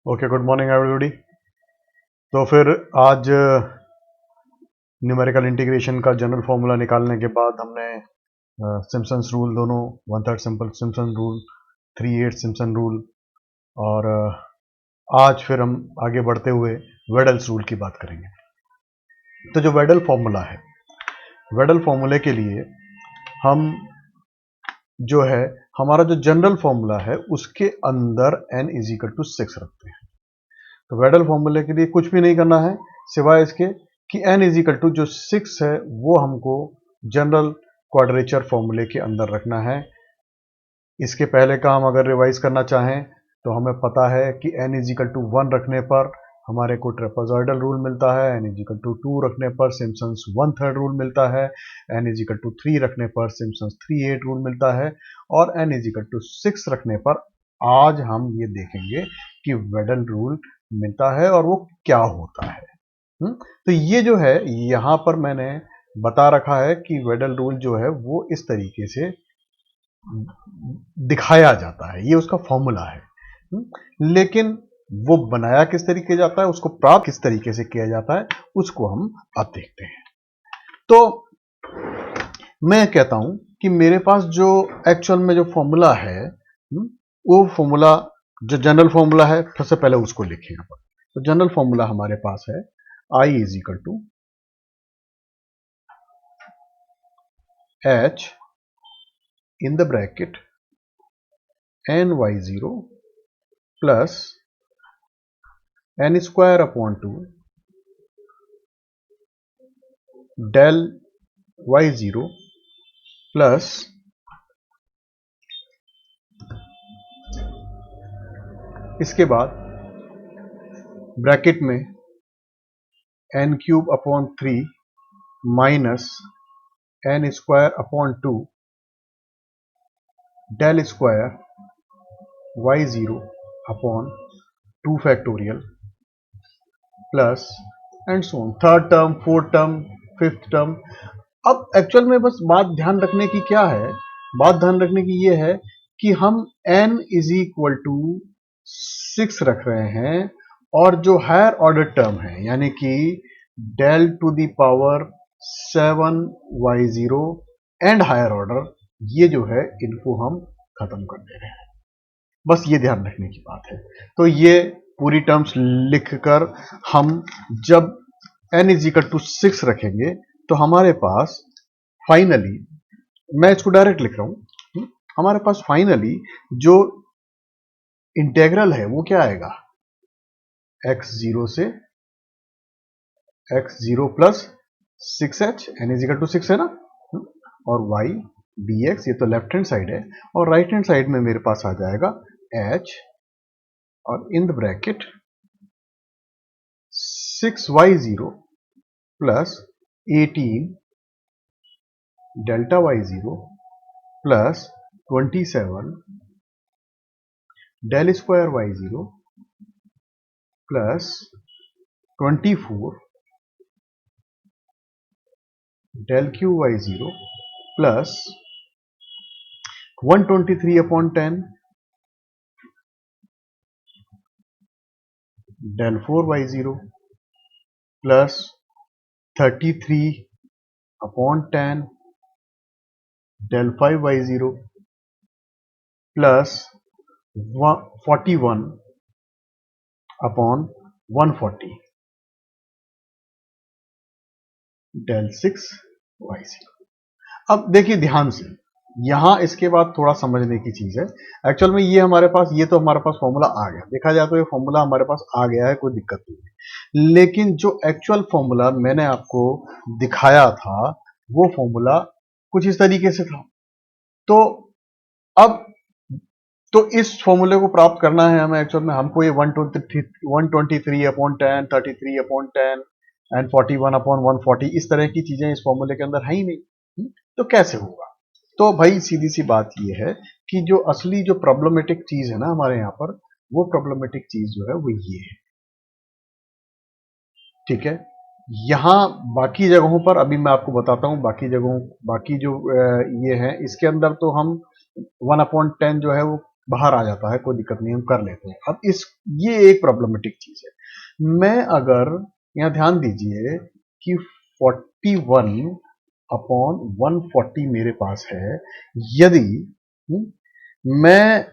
Okay, good morning everybody. तो फिर आज न्यूमेरिकल इंटीग्रेशन का जनरल फॉर्मूला निकालने के बाद हमने सिम्पसन्स रूल दोनों 1/3 simple Simpson rule, 3/8 Simpson rule और आज फिर हम आगे बढ़ते हुए वेडल्स रूल की बात करेंगे। तो जो वेडल फॉर्मूला है, वेडल फॉर्मूले के लिए हम जो है हमारा जो जनरल फॉर्मूला है उसके अंदर n = 6 रखते हैं। तो वेडल फॉर्मूले के लिए कुछ भी नहीं करना है सिवाय इसके कि n = जो 6 है वो हमको जनरल क्वाड्रेचर फॉर्मूले के अंदर रखना है। इसके पहले का हम अगर रिवाइज करना चाहें तो हमें पता है कि n = 1 रखने पर हमारे को ट्रेपेजॉइडल रूल मिलता है, n = 2 रखने पर सिम्पसन्स 1/3 रूल मिलता है, n = 3 रखने पर सिम्पसन्स 3/8 रूल मिलता है और n = 6 रखने पर आज हम ये देखेंगे कि वेडल रूल मिलता है और वो क्या होता है। तो ये जो है यहाँ पर मैंने बता रखा है कि वेडल रूल जो है वो इस तरीके से दिखाया जाता है, ये उसका फॉर्मूला है। लेकिन वो बनाया किस तरीके जाता है, उसको प्राप्त किस तरीके से किया जाता है, उसको हम अब देखते हैं। तो मैं कहता हूं कि मेरे पास जो एक्चुअल में जो फॉर्मूला है वो फॉर्मूला जो जनरल फॉर्मूला है, सबसे पहले उसको लिखें यहाँ पर। तो जनरल फॉर्मूला हमारे पास है I = H in the bracket ny0 plus n square upon 2 del y0 plus इसके बाद ब्रैकेट में n³ minus n square upon 2 del square y0 upon 2 factorial plus and so on, third term, fourth term, fifth term. अब actual में बस बात ध्यान रखने की क्या है, बात ध्यान रखने की ये है कि हम n = 6 रख रहे हैं और जो हायर ऑर्डर टर्म है यानी कि del to the power 7y0 and higher order, ये जो है इनको हम खत्म कर दे रहे हैं। बस ये ध्यान रखने की बात है। तो ये पूरी टर्म्स लिखकर हम जब n = 6 रखेंगे तो हमारे पास फाइनली, मैं इसको डायरेक्ट लिख रहा हूं, हमारे पास फाइनली जो इंटेग्रल है वो क्या आएगा, x0 से x0 प्लस 6h, n = 6 है ना, और y dx, ये तो लेफ्ट हैंड साइड है, और राइट हैंड साइड में मेरे पास आ जाएगा h और in the bracket 6y0 plus 18 delta y0 plus 27 del square y0 plus 24 del cube y0 plus 123/10 del 4y0 plus 33/10 del 5y0 plus 41/140 del 6y0। अब देखिए ध्यान से, यहां इसके बाद थोड़ा समझने की चीज है। एक्चुअल में ये हमारे पास, ये तो हमारे पास फॉर्मूला आ गया, देखा जाए तो ये फॉर्मूला हमारे पास आ गया है, कोई दिक्कत नहीं है। लेकिन जो एक्चुअल फॉर्मूला मैंने आपको दिखाया था वो फॉर्मूला कुछ इस तरीके से था। तो अब तो इस फॉर्मूले को प्राप्त करना है हमें, एक्चुअल में हमको ये 123/10, 33/10 एंड 41/140 इस तरह की चीजें इस फॉर्मूले के अंदर है ही नहीं। तो कैसे होगा? तो भाई सीधी सी बात ये है कि जो असली जो प्रॉब्लमेटिक चीज है ना हमारे यहाँ पर, वो प्रॉब्लमेटिक चीज जो है वो ये है, ठीक है। यहां बाकी जगहों पर अभी मैं आपको बताता हूं, बाकी जो ये है इसके अंदर तो हम 1/10 जो है वो बाहर आ जाता है, कोई दिक्कत नहीं, हम कर लेते हैं। अब इस ये एक प्रॉब्लमेटिक चीज है। मैं अगर यहाँ ध्यान दीजिए कि 41 अपॉन 140 मेरे पास है, यदि मैं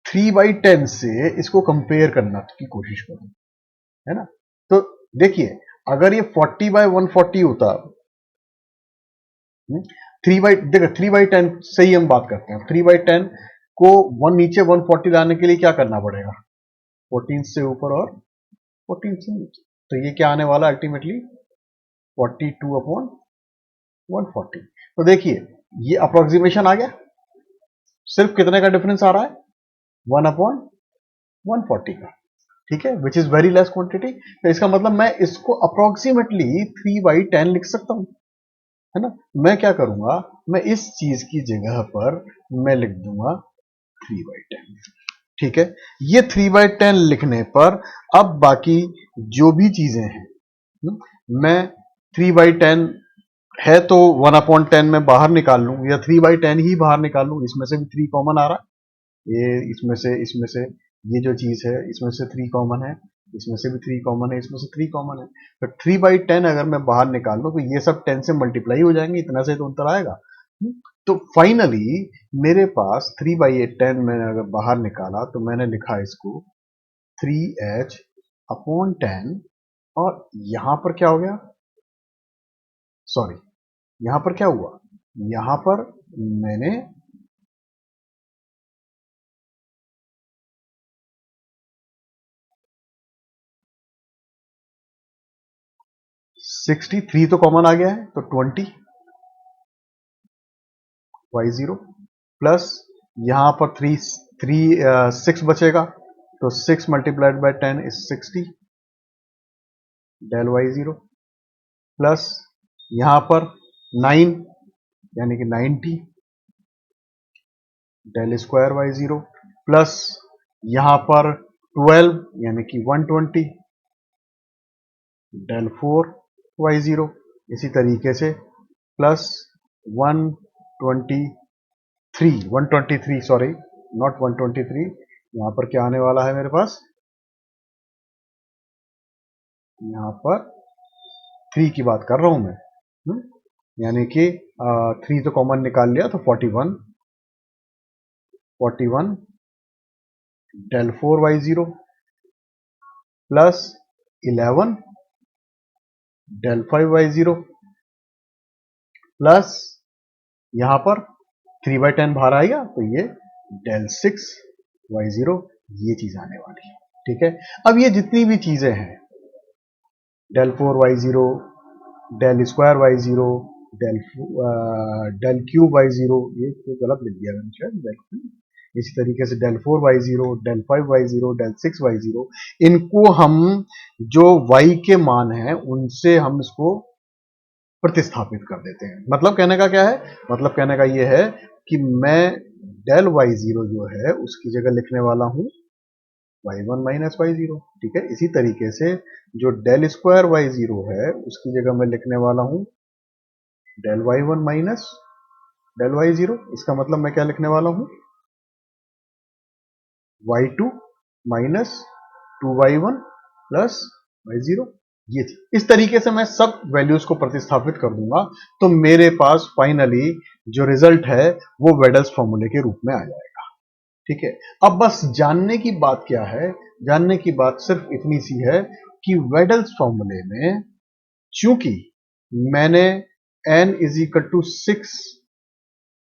3/10 से इसको कंपेयर करना की कोशिश करूं, है ना, तो देखिए अगर ये 40/140 होता, 3/10 से ही हम बात करते हैं। 3/10 को वन नीचे 140 लाने के लिए क्या करना पड़ेगा, 14 से ऊपर और 14 से नीचे, तो ये क्या आने वाला अल्टीमेटली 42/140। तो देखिए ये अप्रोक्सीमेशन आ गया, सिर्फ कितने का डिफरेंस आ रहा है, 1/140 का, ठीक है, which is very less quantity. तो इसका मतलब मैं इसको अप्रोक्सीमेटली 3/10 लिख सकता हूं, है ना। मैं क्या करूंगा, मैं इस चीज की जगह पर मैं लिख दूंगा 3/10, ठीक है। ये 3/10 लिखने पर अब बाकी जो भी चीजें हैं, मैं 3/10 है तो 1/10 में बाहर निकाल लूं, या 3/10 ही बाहर निकाल लूं, इसमें से भी 3 कॉमन आ रहा है, ये इसमें से ये जो चीज है इसमें से 3 कॉमन है, इसमें से भी 3 कॉमन है, इसमें से 3 कॉमन है। तो 3/10 अगर मैं बाहर निकाल लूं तो ये सब 10 से मल्टीप्लाई हो जाएंगे, इतना से तो अंतर आएगा। तो फाइनली मेरे पास 3/10 मैंने अगर बाहर निकाला तो मैंने लिखा इसको 3h/10, और यहां पर क्या हो गया, सॉरी यहां पर क्या हुआ, यहां पर मैंने 63 तो कॉमन आ गया है, तो 20y0 प्लस यहां पर 6 बचेगा, तो 6 multiplied by 10 is 60 del y0, plus यहां पर 9 यानी कि 90 डेल स्क्वायर y0, प्लस यहां पर 12 यानी कि 120 डेल 4y0, इसी तरीके से प्लस 123 सॉरी नॉट 123, यहां पर क्या आने वाला है मेरे पास, यहां पर 3 की बात कर रहा हूं मैं, यानी कि 3 तो कॉमन निकाल लिया, तो 41 del 4y0 plus 11 del 5y0 plus यहां पर 3/10 बाहर आएगा, तो ये डेल 6y0, ये चीज आने वाली है, ठीक है। अब ये जितनी भी चीजें हैं, del 4y0, del square y0, del del cube y0, ये तो गलत लिख दिया मैंने शायद, डेल क्यूब, इसी तरीके से del 4y0, del 5y0, del 6y0, इनको हम जो y के मान हैं उनसे हम इसको प्रतिस्थापित कर देते हैं। मतलब कहने का क्या है, मतलब कहने का ये है कि मैं डेल y0 जो है उसकी जगह लिखने वाला हूं y1 माइनस y0, ठीक है। इसी तरीके से जो डेल स्क्वायर y0 है उसकी जगह मैं लिखने वाला हूं del y1 minus del y0, इसका मतलब मैं क्या लिखने वाला हूं y2 minus 2y1 plus y0, ये थी। इस तरीके से मैं सब वैल्यूज को प्रतिस्थापित कर दूंगा, तो मेरे पास फाइनली जो रिजल्ट है वो वेडल्स फॉर्मूले के रूप में आ जाएगा, ठीक है। अब बस जानने की बात क्या है, जानने की बात सिर्फ इतनी सी है कि वेडल्स फॉर्मूले में चूंकि मैंने n इज इक्वल टू 6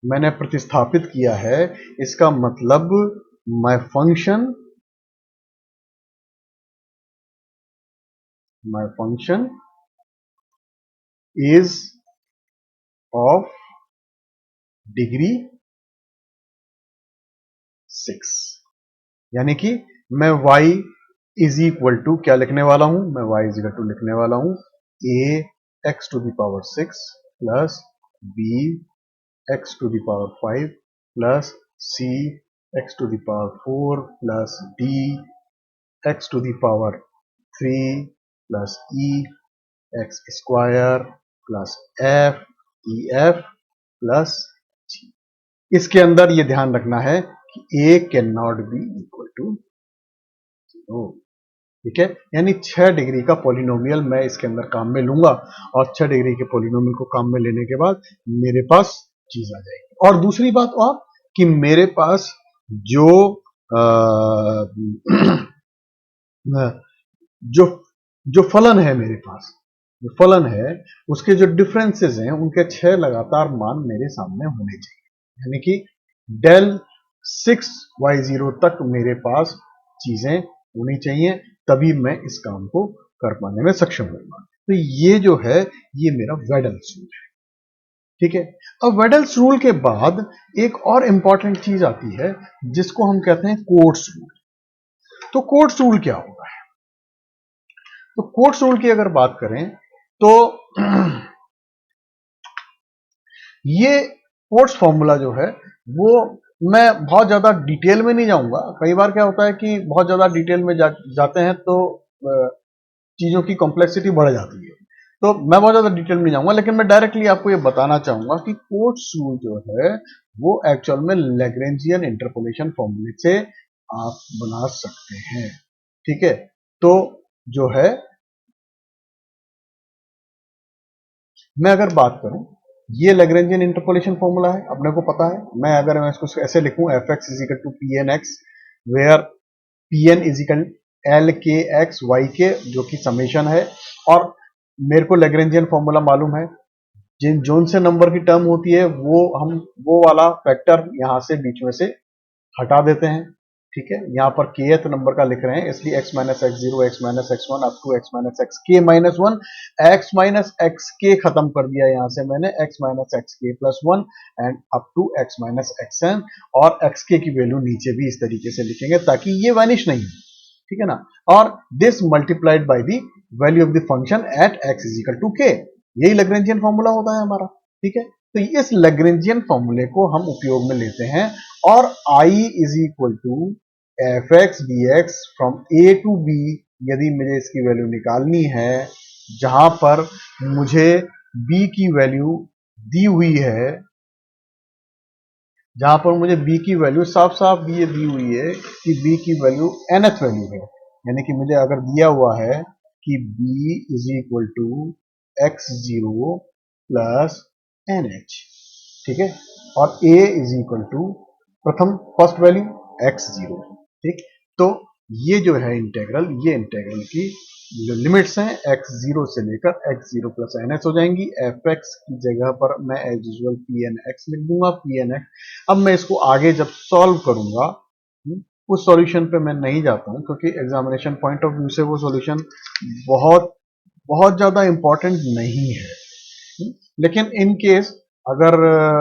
मैंने प्रतिस्थापित किया है, इसका मतलब my function is of degree 6, यानी कि मैं y इज इक्वल टू क्या लिखने वाला हूं, मैं y इज इक्वल टू लिखने वाला हूं a x to the power 6 plus b x to the power 5 plus c x to the power 4 plus d x to the power 3 plus e x square plus f e f plus g, इसके अंदर ये ध्यान रखना है कि a can not be equal to 0, ठीक है। यानी 6 डिग्री का पॉलिनोमियल मैं इसके अंदर काम में लूंगा और 6 डिग्री के पॉलिनोमियल को काम में लेने के बाद मेरे पास चीज आ जाएगी। और दूसरी बात और कि मेरे पास जो जो जो फलन है, मेरे पास जो फलन है उसके जो डिफरेंसेस हैं उनके 6 लगातार मान मेरे सामने होने चाहिए। यानी कि डेल 6y0 तक मेरे पास चीजें होनी चाहिए, तभी मैं इस काम को कर पाने में सक्षम होगा। तो ये जो है ये मेरा वेडल्स रूल है, ठीक है। अब वेडल्स रूल के बाद एक और इंपॉर्टेंट चीज आती है जिसको हम कहते हैं कोट्स रूल। तो कोट्स रूल क्या होगा? तो कोट्स रूल की अगर बात करें तो ये कोट्स फॉर्मूला जो है वो मैं बहुत ज्यादा डिटेल में नहीं जाऊंगा। कई बार क्या होता है कि बहुत ज्यादा डिटेल में जाते हैं तो चीजों की कॉम्प्लेक्सिटी बढ़ जाती है, तो मैं बहुत ज्यादा डिटेल में नहीं जाऊंगा, लेकिन मैं डायरेक्टली आपको ये बताना चाहूंगा कि कोट्स रूल जो है वो एक्चुअल में लैग्रेंजियन इंटरपोलेशन फॉर्मूले से आप बना सकते हैं, ठीक है। तो जो है मैं अगर बात करूं, ये लैग्रेंजियन इंटरपोलेशन फॉर्मूला है, अपने को पता है। मैं इसको ऐसे लिखूं F X is equal to P N X, where P N is equal L K X Y K, जो कि समेशन है। और मेरे को लैग्रेंजियन फॉर्मूला मालूम है, जिन जोन से नंबर की टर्म होती है वो वाला फैक्टर यहां से बीच में से हटा देते हैं, ठीक है। यहां पर kth नंबर का लिख रहे हैं, इसलिए x minus x zero, x minus x one up to x minus x k minus one. X minus x k खत्म कर दिया यहां से मैंने, x minus x k plus one and up to x minus x n. और x k की value नीचे भी इस तरीके से लिखेंगे ताकि ये वैनिश नहीं हो, ठीक है ना। और this multiplied by the value of the function at X is equal to K, यही लैग्रेंजियन फॉर्मूला होता है हमारा, ठीक है। तो इस लैग्रेंजियन फॉर्मूले को हम उपयोग में लेते हैं और I is equal to F X D X from A to B, यदि मुझे इसकी वैल्यू निकालनी है, जहां पर मुझे b की वैल्यू दी हुई है, जहां पर मुझे b की वैल्यू साफ साफ ये दी हुई है कि b की वैल्यू nth वैल्यू है। यानी कि मुझे अगर दिया हुआ है कि b is equal to X zero plus N H, ठीक है। और a is equal to first value X zero, ठीक। तो ये जो है इंटेग्रल, ये इंटेग्रल की जो लिमिट्स हैं एक्स जीरो से लेकर X zero plus N H हो जाएंगी। एफ एक्स की जगह पर मैं as usual P N X लिख दूंगा, पी एन एक्स। अब मैं इसको आगे जब सॉल्व करूंगा, उस सॉल्यूशन पे मैं नहीं जाता हूं क्योंकि एग्जामिनेशन पॉइंट ऑफ व्यू से वो सॉल्यूशन बहुत बहुत ज्यादा इंपॉर्टेंट नहीं है। लेकिन इन केस अगर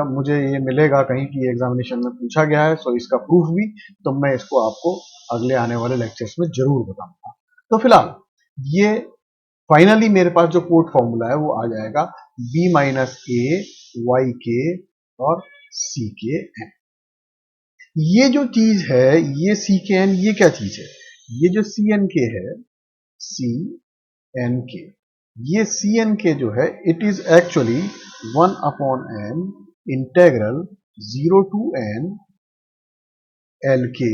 मुझे ये मिलेगा कहीं कि एग्जामिनेशन में पूछा गया है, सो इसका प्रूफ भी, तो मैं इसको आपको अगले आने वाले लेक्चर्स में जरूर बताऊंगा। तो फिलहाल ये फाइनली मेरे पास जो कोट फॉर्मूला है वो आ जाएगा b माइनस ए वाई के और सी के एन। ये जो चीज है, ये सी के एन, ये क्या चीज है? ये जो सी एन के है, सी एन के, ये सी एन के जो है it is actually 1 upon N integral 0 to N L K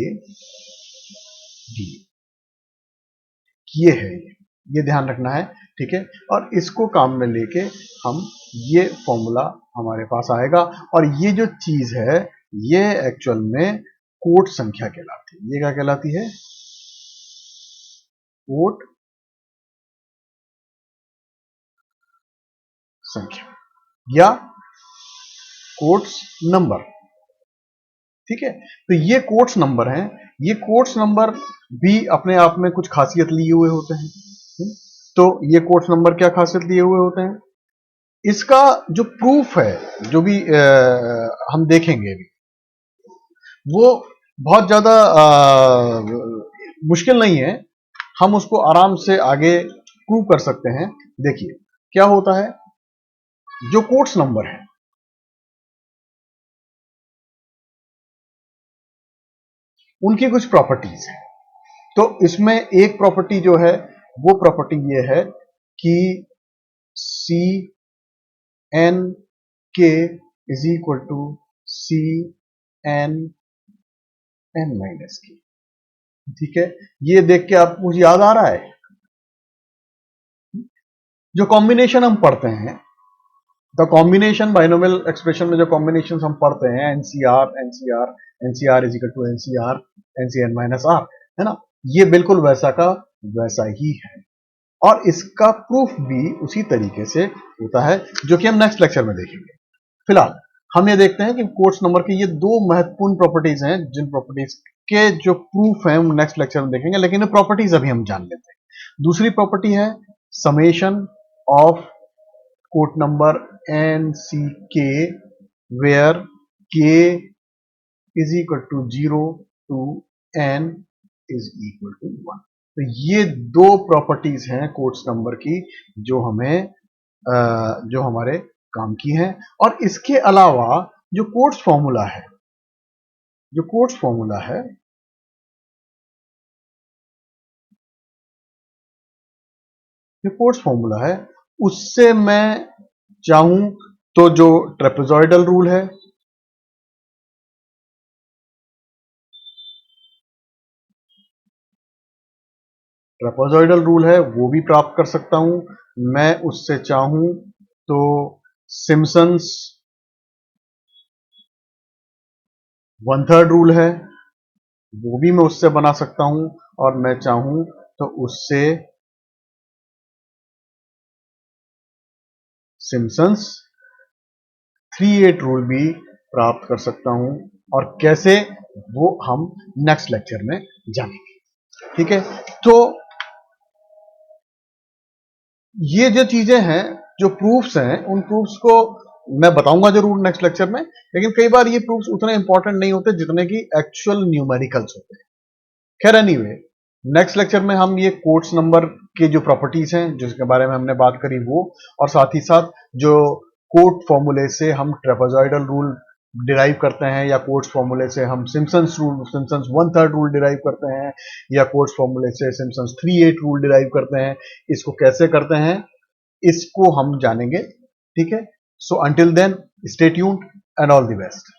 D. ये है, ये ध्यान रखना है, ठीक है। और इसको काम में लेके हम, ये फॉर्मूला हमारे पास आएगा और ये जो चीज है ये एक्चुअल में कोट संख्या कहलाती है। ये क्या कहलाती है? कोट संख्या या कोट्स नंबर, ठीक है। तो ये कोट्स नंबर हैं। ये कोट्स नंबर भी अपने आप में कुछ खासियत लिए हुए होते हैं। तो ये कोट्स नंबर क्या खासियत लिए हुए होते हैं? इसका जो प्रूफ है, जो भी हम देखेंगे अभी, वो बहुत ज्यादा मुश्किल नहीं है। हम उसको आराम से आगे प्रूव कर सकते हैं। देखिए क्या होता है, जो कोट्स नंबर है उनकी कुछ प्रॉपर्टीज है। तो इसमें एक प्रॉपर्टी जो है वो प्रॉपर्टी ये है कि C N K is equal to C N N minus K. ठीक है, ये देख के आपको कुछ याद आ रहा है? जो कॉम्बिनेशन हम पढ़ते हैं, द कॉम्बिनेशन बाइनोमियल एक्सप्रेशन में जो कॉम्बिनेशन हम पढ़ते हैं, NCR NCR NCR is equal to NCR NCN minus R, है ना, ये बिल्कुल वैसा का वैसा ही है। और इसका प्रूफ भी उसी तरीके से होता है, जो कि हम नेक्स्ट लेक्चर में देखेंगे। फिलहाल हम ये देखते हैं कि कोट्स नंबर की ये दो महत्वपूर्ण प्रॉपर्टीज हैं, जिन प्रॉपर्टीज के जो प्रूफ है हम नेक्स्ट लेक्चर में देखेंगे, लेकिन प्रॉपर्टीज अभी हम जान लेते हैं। दूसरी प्रॉपर्टी है summation of quote number N C K where K is equal to 0 to N is equal to 1। तो ये दो प्रॉपर्टीज हैं कोट्स नंबर की जो हमें जो हमारे काम की हैं। और इसके अलावा जो कोट्स फॉर्मूला है, जो कोट्स फॉर्मूला है, जो कोट्स फॉर्मूला है उससे मैं चाहूं तो जो ट्रेपेजॉइडल रूल है, ट्रेपेजॉइडल रूल है वो भी प्राप्त कर सकता हूं। मैं उससे चाहूं तो सिम्पसन्स 1/3 रूल है वो भी मैं उससे बना सकता हूं। और मैं चाहूं तो उससे सिम्पसन्स 3/8 रूल भी प्राप्त कर सकता हूं। और कैसे, वो हम नेक्स्ट लेक्चर में जानेंगे। ठीक है, तो ये जो चीजें हैं, जो प्रूफ्स हैं, उन प्रूफ्स को मैं बताऊंगा जरूर नेक्स्ट लेक्चर में, लेकिन कई बार ये प्रूफ्स उतने इंपॉर्टेंट नहीं होते जितने की एक्चुअल न्यूमेरिकल्स होते हैं। खैर एनीवे, नेक्स्ट लेक्चर में हम ये कोट्स नंबर के जो प्रॉपर्टीज हैं जिसके बारे में हमने बात करी वो, और साथ ही साथ जो कोट फॉर्मूले से हम ट्रेपेजॉइडल रूल डिराइव करते हैं, या कोट्स फॉर्मूले से हम सिम्पसन्स 1/3 रूल डिराइव करते हैं, या कोट्स फॉर्मूले से सिम्पसन्स 3/8 रूल डिराइव करते हैं, इसको कैसे करते हैं इसको हम जानेंगे। ठीक है, so until then stay tuned and all the best.